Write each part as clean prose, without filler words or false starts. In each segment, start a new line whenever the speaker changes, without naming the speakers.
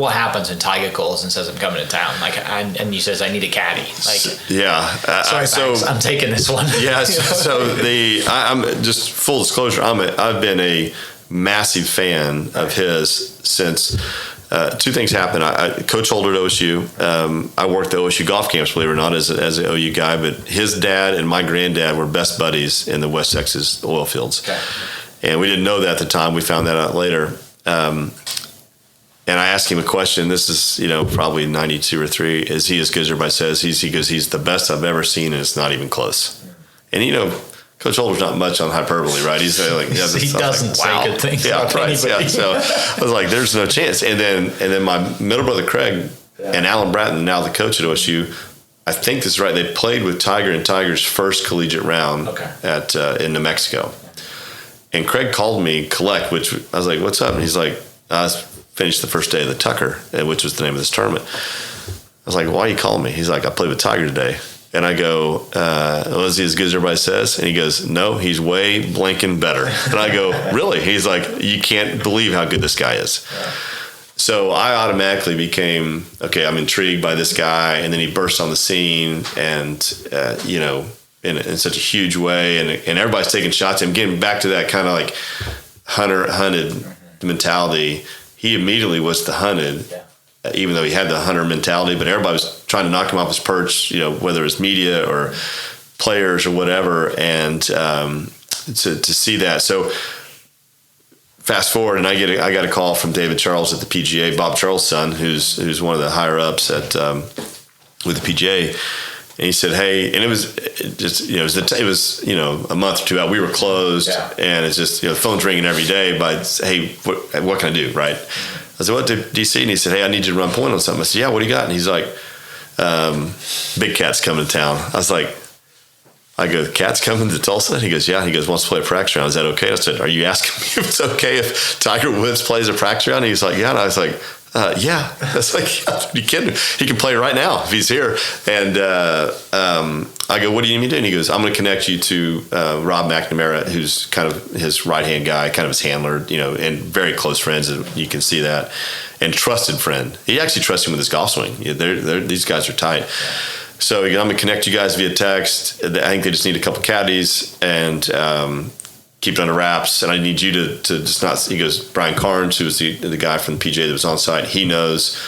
what happens when Tiger calls and says I'm coming to town, like, and he says I need a caddy, like,
yeah.
Sorry, I'm taking this one.
Yeah. So I'm just full disclosure. I've been a massive fan of his since. Two things happened. I Coach Holder at OSU. I worked the OSU golf camps, believe it or not, as an OU guy. But his dad and my granddad were best buddies in the West Texas oil fields. Okay. And we didn't know that at the time. We found that out later. And I asked him a question. This is, probably 92 or 3. Is he as good as everybody says? He goes, he's the best I've ever seen, and it's not even close. And, Coach Holder's not much on hyperbole, right? He's like,
he doesn't say good things.
Yeah, right. Yeah. So I was like, there's no chance. And then my middle brother Craig and Alan Bratton, now the coach at OSU, I think this is right. They played with Tiger in Tiger's first collegiate round in New Mexico. And Craig called me which I was like, what's up? And he's like, I finished the first day of the Tucker, which was the name of this tournament. I was like, why are you calling me? He's like, I played with Tiger today. And I go, is he as good as everybody says? And he goes, no, he's way blanking better. And I go, really? He's like, you can't believe how good this guy is. Yeah. So I automatically became, okay, I'm intrigued by this guy. And then he burst on the scene and, in such a huge way. And everybody's taking shots at him, getting back to that kind of like hunted mentality. He immediately was the hunted. Yeah. Even though he had the hunter mentality, but everybody was trying to knock him off his perch, whether it was media or players or whatever. And to see that. So fast forward, and I got a call from David Charles at the PGA, Bob Charles' son, who's one of the higher ups with the PGA. And he said, hey, and it was a month or two out. We were closed, and it's just, the phone's ringing every day. But hey, what can I do, right? I said, what to DC? And he said, hey, I need you to run point on something. I said, yeah, what do you got? And he's like, Big Cat's coming to town. I go, Cat's coming to Tulsa? He goes, yeah. He goes, wants to play a practice round. Is that okay? I said, are you asking me if it's okay if Tiger Woods plays a practice round? And he's like, yeah. And I was like, yeah. That's like, are you kidding? He can play right now if he's here. And I go, what do you need me to do? And he goes, I'm going to connect you to Rob McNamara, who's kind of his right-hand guy, kind of his handler, and very close friends. You can see that. And trusted friend. He actually trusts him with his golf swing. These guys are tight. So I'm going to connect you guys via text. I think they just need a couple caddies and keep it under wraps. And I need you to just not, he goes, Brian Carnes, who was the guy from the PGA that was on site, he knows,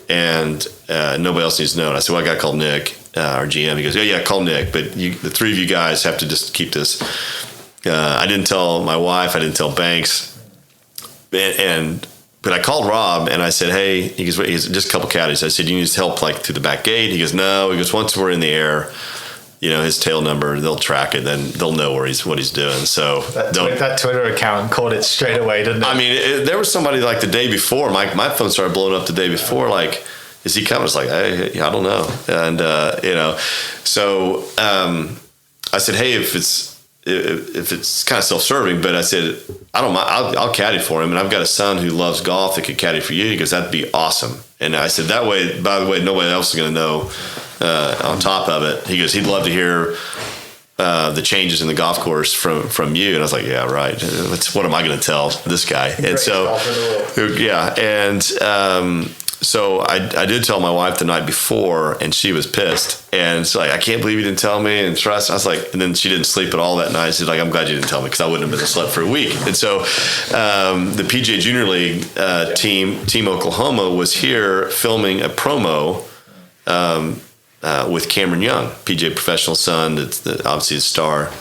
and nobody else needs to know. And I said, well, I got to call Nick, our GM. He goes, yeah, call Nick. But the three of you guys have to just keep this. I didn't tell my wife. I didn't tell Banks. But I called Rob and I said, hey, he goes, just a couple caddies. I said, you need help like through the back gate? He goes, no. He goes, once we're in the air, his tail number, they'll track it, then they'll know what he's doing. So
that Twitter account caught it straight away, didn't it?
I mean, there was somebody like the day before, my phone started blowing up the day before, like, is he coming? It's like, hey, I don't know. And, so I said, hey, if it's kind of self-serving, but I said, I don't mind, I'll caddy for him. And I've got a son who loves golf that could caddy for you. He goes, that'd be awesome. And I said, that way, by the way, nobody else is going to know on top of it. He goes, he'd love to hear the changes in the golf course from you. And I was like, yeah, right. What am I going to tell this guy? And so, yeah. And so I did tell my wife the night before, and she was pissed. And it's like, I can't believe you didn't tell me. And trust. I was like, and then she didn't sleep at all that night. She's like, I'm glad you didn't tell me because I wouldn't have been slept for a week. And so the PGA Junior League Team Oklahoma was here filming a promo with Cameron Young, PGA professional son, obviously a star.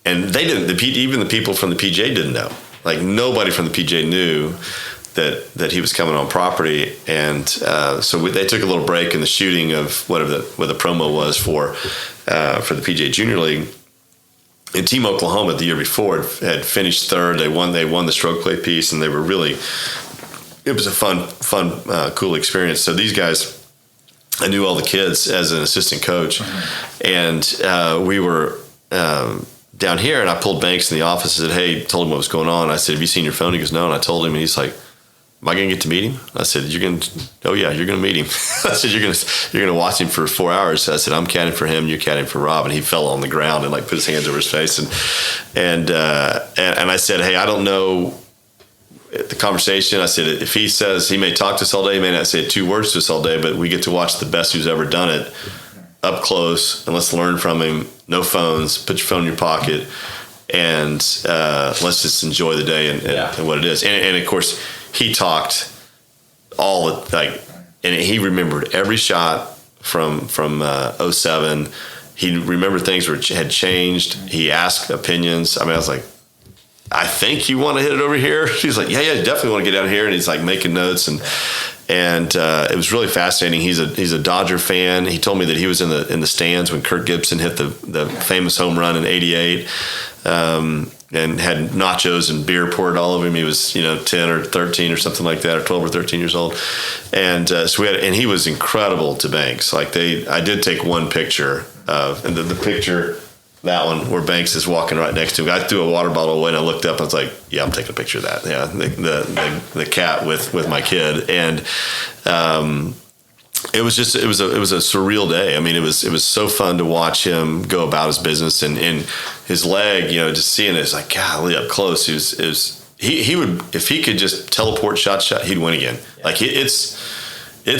And they didn't. Even the people from the PGA didn't know. Like nobody from the PGA knew that he was coming on property, and so they took a little break in the shooting of what the promo was for the PGA Junior League. And Team Oklahoma the year before had finished third. They won the stroke play piece, and they were really. It was a fun, cool experience. So these guys, I knew all the kids as an assistant coach, and we were down here, and I pulled Banks in the office and said, hey, told him what was going on. I said, have you seen your phone? He goes, no. And I told him, and he's like, am I going to get to meet him? I said, you're going to meet him. I said, you're going to watch him for 4 hours. I said, I'm caddying for him, you're caddying for Rob. And he fell on the ground and like put his hands over his face. And I said, hey, I don't know the conversation, I said, if he says he may talk to us all day, he may not say 2 words to us all day, but we get to watch the best who's ever done it up close, and let's learn from him. No phones, put your phone in your pocket, and let's just enjoy the day and what it is. And of course, he talked and he remembered every shot from 07. He remembered things which had changed. He asked opinions. I mean, I was like, I think you want to hit it over here. He's like, yeah, definitely want to get down here. And he's like making notes, and it was really fascinating. He's a Dodger fan. He told me that he was in the stands when Kirk Gibson hit the famous home run in '88, and had nachos and beer poured all over him. He was 10 or 13 or something like that, or 12 or 13 years old, and so and he was incredible to Banks. Like I did take one picture of, and the picture. That one where Banks is walking right next to him. I threw a water bottle away and I looked up. I was like, "Yeah, I'm taking a picture of that." Yeah, the cat with my kid, and it was a surreal day. I mean, it was so fun to watch him go about his business, and his leg, just seeing it, it's like, golly, up close. He would, if he could just teleport shot, he'd win again. Yeah. Like it's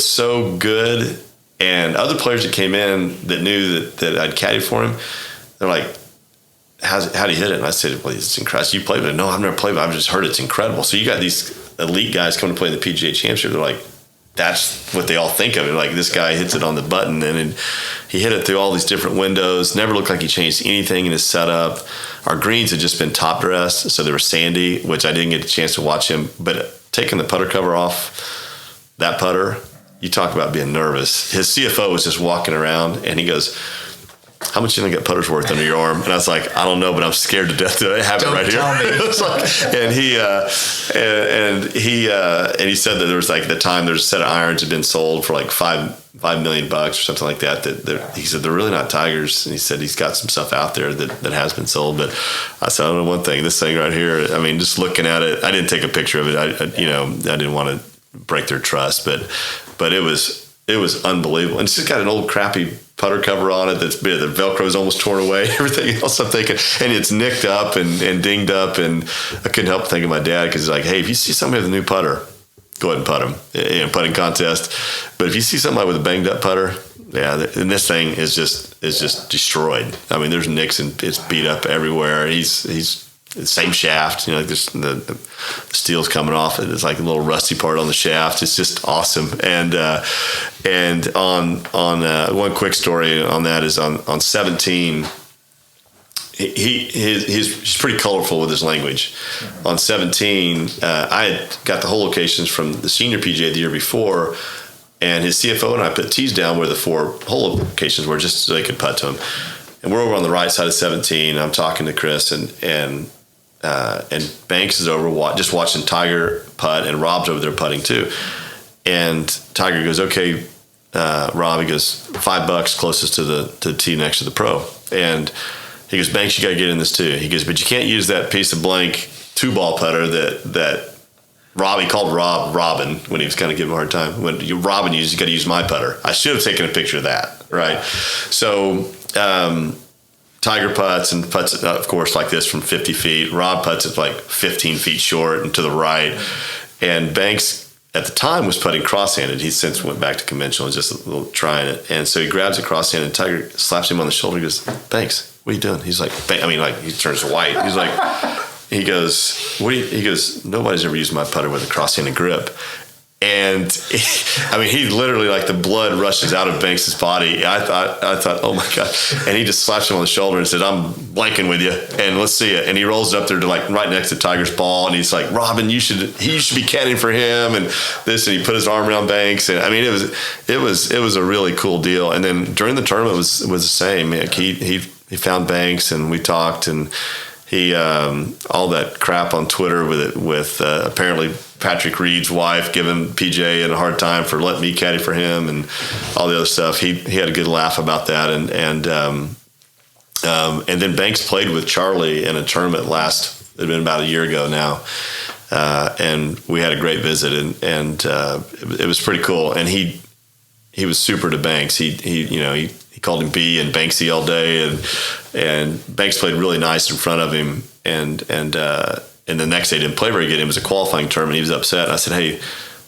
so good. And other players that came in that knew that I'd caddy for him, they're like, how do you hit it? And I said, well, it's incredible. You played with it? No, I've never played with it. I've just heard it's incredible. So you got these elite guys coming to play in the PGA Championship. They're like, that's what they all think of it. Like, this guy hits it on the button, and he hit it through all these different windows. Never looked like he changed anything in his setup. Our greens had just been top dressed, so they were sandy, which I didn't get a chance to watch him. But taking the putter cover off that putter, you talk about being nervous. His CFO was just walking around, and he goes, how much do you think that putter's worth under your arm? And I was like, I don't know, but I'm scared to death to have it right here. It was like, and he said that there was like, at the time there's a set of irons had been sold for like $5 million or something like that. He said they're really not Tigers, and he said he's got some stuff out there that has been sold. But I said, I don't know one thing. This thing right here. I mean, just looking at it, I didn't take a picture of it. I didn't want to break their trust, but it was unbelievable. And it's just got an old crappy putter cover on it that's big. The Velcro's almost torn away. Everything else, I'm thinking, and it's nicked up and dinged up. And I couldn't help thinking of my dad, because he's like, hey, if you see somebody with a new putter, go ahead and putt him. Putting contest. But if you see somebody with a banged up putter, yeah, and this thing is just destroyed. I mean, there's nicks and it's beat up everywhere. He's the same shaft, just the steel's coming off. It's like a little rusty part on the shaft. It's just awesome. And on one quick story on that is on 17, he's pretty colorful with his language. On 17, I had got the hole locations from the senior PGA the year before, and his CFO and I put tees down where the 4 hole locations were, just so they could putt to him. And we're over on the right side of 17. I'm talking to Chris, and Banks is over just watching Tiger putt, and Rob's over there putting too. And Tiger goes, okay, Rob, he goes, $5 closest to the tee next to the pro. And he goes, Banks, you got to get in this too. He goes, but you can't use that piece of blank 2-ball putter that Rob, he called Robin when he was kind of giving him a hard time. When Robin used, you got to use my putter. I should have taken a picture of that, right? So Tiger putts, of course, like this from 50 feet. Rob putts it like 15 feet short and to the right. And Banks, at the time, was putting cross-handed. He since went back to conventional and just a little trying it. And so he grabs it cross-handed, and Tiger slaps him on the shoulder. He goes, Banks, what are you doing? He's like, he turns white. He's like, he goes, he goes, nobody's ever used my putter with a cross-handed grip. And he literally, like, the blood rushes out of Banks's body. I thought, oh my God. And he just slaps him on the shoulder and said, I'm blanking with you, and let's see it. And he rolls up there to, like, right next to Tiger's ball, and he's like, Robin, he should be caddying for him, and this, and he put his arm around Banks. And it was a really cool deal. And then during the tournament was the same. He found Banks, and we talked, and he all that crap on Twitter with apparently Patrick Reed's wife giving PJ a hard time for letting me caddy for him and all the other stuff. He had a good laugh about that, and then Banks played with Charlie in a tournament it had been about a year ago now, and we had a great visit, and it was pretty cool. And he was super to Banks. He called him B and Banksy all day, and Banks played really nice in front of him, and and the next day didn't play very good. It was a qualifying tournament. He was upset. And I said, hey,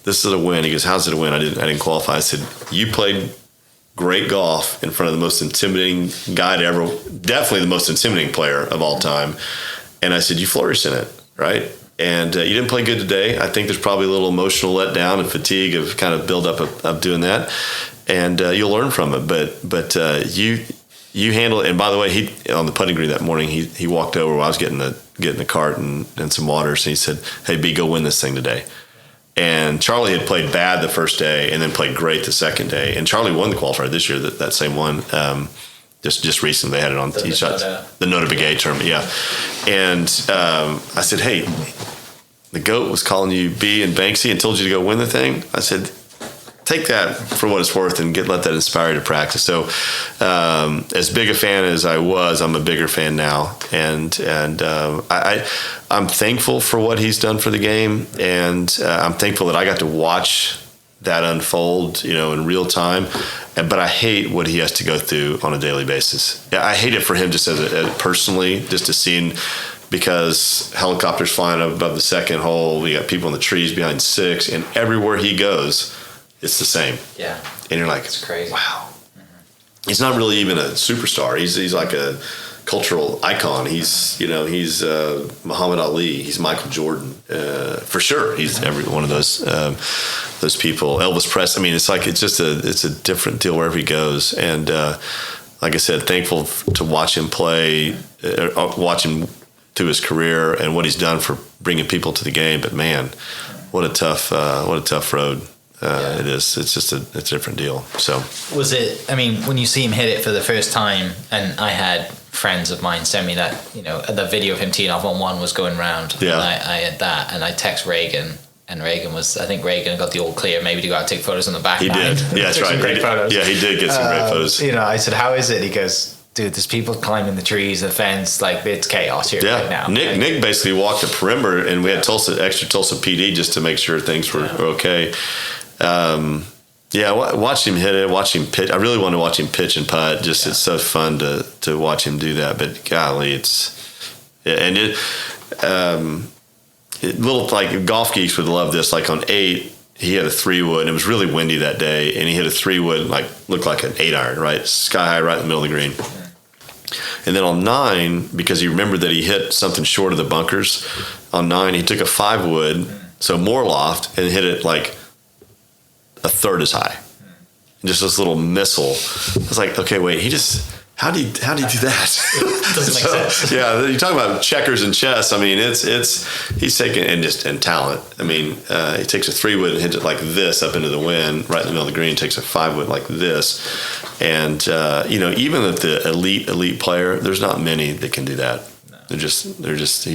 this is a win. He goes, how's it a win? I didn't qualify. I said, you played great golf in front of the most intimidating guy to ever, definitely the most intimidating player of all time. And I said, you flourished in it, right? And you didn't play good today. I think there's probably a little emotional letdown and fatigue of kind of build up of doing that. And you'll learn from it. But you handle it. And by the way, he on the putting green that morning, he walked over while I was getting the cart and some waters, and he said, hey, B, go win this thing today. And Charlie had played bad the first day and then played great the second day. And Charlie won the qualifier this year, that same one. Just recently, they had it on tee shots, the Nota Begay tournament, yeah. And I said, hey, the GOAT was calling you B and Banksy and told you to go win the thing. I said, take that for what it's worth and let that inspire you to practice. So as big a fan as I was, I'm a bigger fan now. And I'm thankful for what he's done for the game. And I'm thankful that I got to watch that unfold, in real time. But I hate what he has to go through on a daily basis. I hate it for him just as personally, just to see him, because helicopters flying above the second hole. We got people in the trees behind 6, and everywhere he goes, it's the same. Yeah. And you're like, it's crazy. Wow. Mm-hmm. He's not really even a superstar. He's like a cultural icon. He's Muhammad Ali. He's Michael Jordan. For sure. He's every one of those people. Elvis Presley. I mean, it's a different deal wherever he goes. And like I said, thankful to watch him play, watch him through his career and what he's done for bringing people to the game. But man, what a tough road. It is. It's just a different deal. So
was it? I mean, when you see him hit it for the first time, and I had friends of mine send me that, the video of him teeing off on one was going around. Yeah. And I had that, and I text Reagan, and Reagan got the all clear, maybe to go out and take photos on the back.
He did. Yeah, that's right. Great photos. Yeah, he did get some great photos.
I said, how is it? He goes, dude, there's people climbing the trees, the fence, like it's chaos here right now.
Nick basically walked the perimeter, and we had extra Tulsa PD just to make sure things were okay. Watch him hit it, watch him pitch. I really want to watch him pitch and putt. It's so fun to watch him do that. But golly, little like golf geeks would love this. Like on 8, he had a 3-wood. It was really windy that day, and he hit a 3-wood, looked like an 8-iron, right, sky high, right in the middle of the green. And then on 9, because he remembered that he hit something short of the bunkers, on 9 he took a 5-wood, so more loft, and hit it like a third as high. Just this little missile. I was like, okay, wait, how do you do that?
Doesn't make sense.
Yeah, you talk about checkers and chess. I mean, he's taking, and talent. I mean, he takes a 3-wood and hits it like this up into the wind, right in the middle of the green, takes a 5-wood like this. And, even at the elite player, there's not many that can do that. No. He's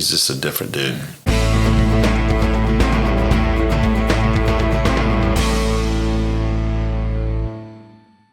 just a different dude.